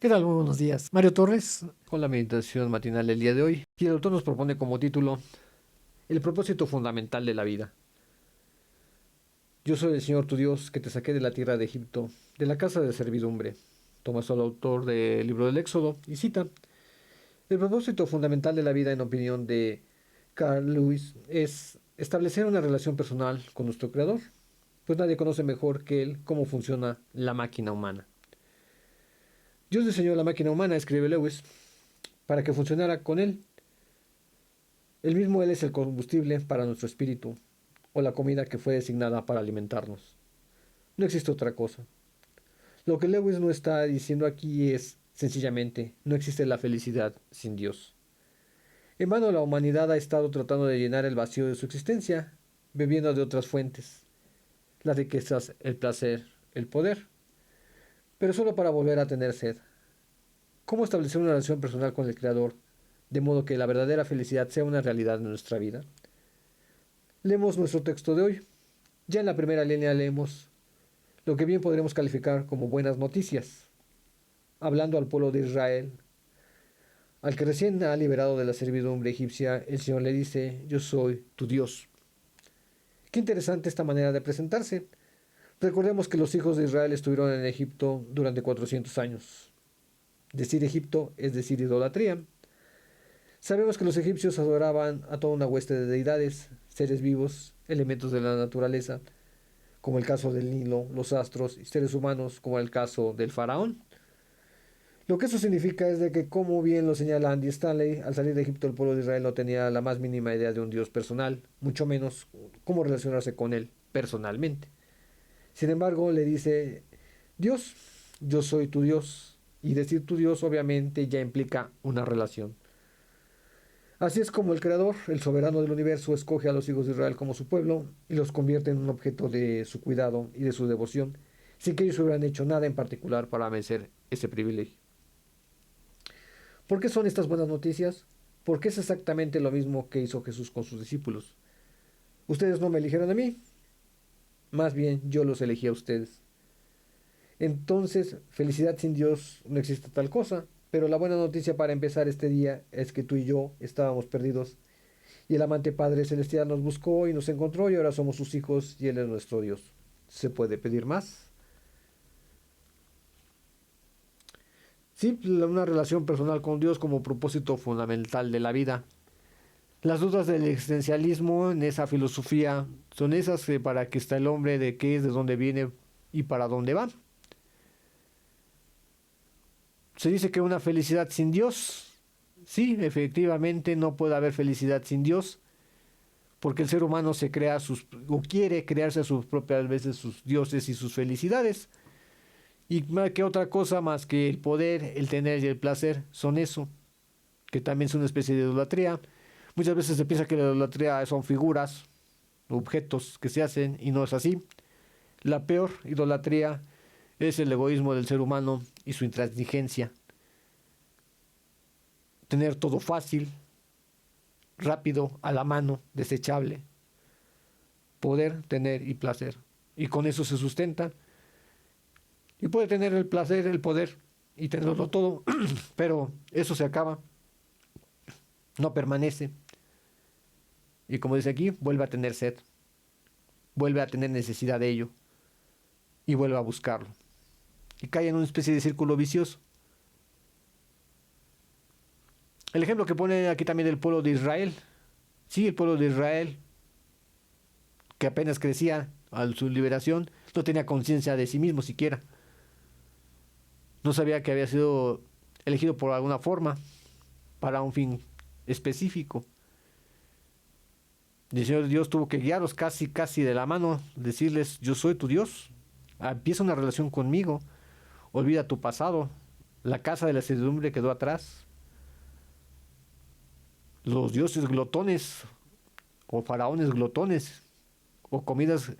¿Qué tal? Muy buenos días. Mario Torres con la meditación matinal del día de hoy. Y el autor nos propone como título el propósito fundamental de la vida. Yo soy el Señor tu Dios que te saqué de la tierra de Egipto, de la casa de servidumbre. Toma solo autor del libro del Éxodo y cita: el propósito fundamental de la vida, en opinión de Carl Lewis, es establecer una relación personal con nuestro Creador, pues nadie conoce mejor que Él cómo funciona la máquina humana. Dios diseñó la máquina humana, escribe Lewis, para que funcionara con Él. El mismo Él es el combustible para nuestro espíritu, o la comida que fue designada para alimentarnos. No existe otra cosa. Lo que Lewis no está diciendo aquí es, sencillamente, no existe la felicidad sin Dios. En vano la humanidad ha estado tratando de llenar el vacío de su existencia, bebiendo de otras fuentes, las riquezas, el placer, el poder, pero solo para volver a tener sed. ¿Cómo establecer una relación personal con el Creador, de modo que la verdadera felicidad sea una realidad en nuestra vida? Leemos nuestro texto de hoy. Ya en la primera línea leemos lo que bien podremos calificar como buenas noticias. Hablando al pueblo de Israel, al que recién ha liberado de la servidumbre egipcia, el Señor le dice: yo soy tu Dios. Qué interesante esta manera de presentarse. Recordemos que los hijos de Israel estuvieron en Egipto durante 400 años. Decir Egipto es decir idolatría. Sabemos que los egipcios adoraban a toda una hueste de deidades, seres vivos, elementos de la naturaleza, como el caso del Nilo, los astros, y seres humanos, como el caso del faraón. Lo que eso significa es de que, como bien lo señala Andy Stanley, al salir de Egipto el pueblo de Israel no tenía la más mínima idea de un Dios personal, mucho menos cómo relacionarse con él personalmente. Sin embargo, le dice: Dios, yo soy tu Dios. Y decir tu Dios obviamente ya implica una relación. Así es como el Creador, el soberano del universo, escoge a los hijos de Israel como su pueblo y los convierte en un objeto de su cuidado y de su devoción, sin que ellos hubieran hecho nada en particular para merecer ese privilegio. ¿Por qué son estas buenas noticias? Porque es exactamente lo mismo que hizo Jesús con sus discípulos. Ustedes no me eligieron a mí, más bien yo los elegí a ustedes. Entonces, felicidad sin Dios no existe tal cosa, pero la buena noticia para empezar este día es que tú y yo estábamos perdidos y el amante Padre Celestial nos buscó y nos encontró y ahora somos sus hijos y Él es nuestro Dios. ¿Se puede pedir más? Sí, una relación personal con Dios como propósito fundamental de la vida. Las dudas del existencialismo en esa filosofía son esas para que está el hombre, de qué es, de dónde viene y para dónde va. Se dice que una felicidad sin Dios, sí, efectivamente no puede haber felicidad sin Dios, porque el ser humano se crea o quiere crearse a sus propias veces sus dioses y sus felicidades. Y más que otra cosa más que el poder, el tener y el placer son eso, que también es una especie de idolatría. Muchas veces se piensa que la idolatría son figuras, objetos que se hacen, y no es así. La peor idolatría es el egoísmo del ser humano y su intransigencia. Tener todo fácil, rápido, a la mano, desechable. Poder, tener y placer. Y con eso se sustenta. Y puede tener el placer, el poder y tenerlo todo, pero eso se acaba, no permanece. Y como dice aquí, vuelve a tener sed, vuelve a tener necesidad de ello y vuelve a buscarlo. Y cae en una especie de círculo vicioso. El ejemplo que pone aquí también del pueblo de Israel. Sí, el pueblo de Israel, que apenas crecía a su liberación, no tenía conciencia de sí mismo siquiera. No sabía que había sido elegido por alguna forma, para un fin específico. El Señor Dios tuvo que guiarlos casi de la mano, decirles: yo soy tu Dios, empieza una relación conmigo, olvida tu pasado, la casa de la servidumbre quedó atrás. Los dioses glotones o faraones glotones o comidas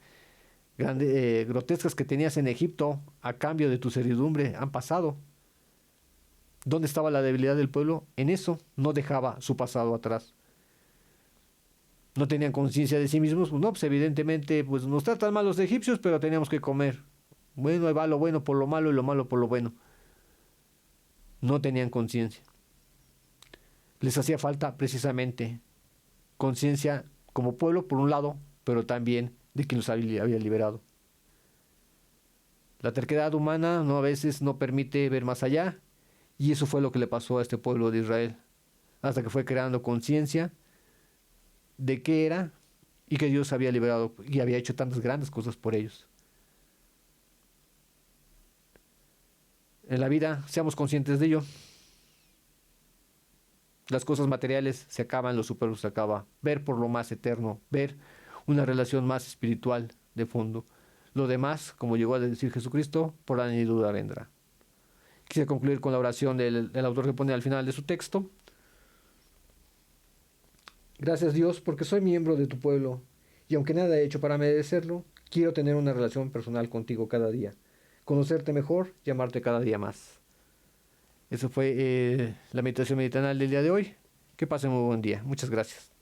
grotescas que tenías en Egipto a cambio de tu servidumbre han pasado. ¿Dónde estaba la debilidad del pueblo? En eso, no dejaba su pasado atrás. No tenían conciencia de sí mismos. No, pues evidentemente pues nos tratan mal los egipcios, pero teníamos que comer. Bueno, ahí va lo bueno por lo malo y lo malo por lo bueno. no tenían conciencia. Les hacía falta precisamente conciencia como pueblo por un lado, pero también de quien los había liberado. La terquedad humana a veces no permite ver más allá, y eso fue lo que le pasó a este pueblo de Israel, hasta que fue creando conciencia de qué era y que Dios había liberado y había hecho tantas grandes cosas por ellos. En la vida, seamos conscientes de ello. Las cosas materiales se acaban, lo superfluo se acaba. Ver por lo más eterno, ver una relación más espiritual de fondo. Lo demás, como llegó a decir Jesucristo, por añadidura vendrá. Quise concluir con la oración del autor que pone al final de su texto. Gracias Dios porque soy miembro de tu pueblo y aunque nada he hecho para merecerlo, quiero tener una relación personal contigo cada día, conocerte mejor y amarte cada día más. Eso fue la meditación medicinal del día de hoy. Que pasen un buen día. Muchas gracias.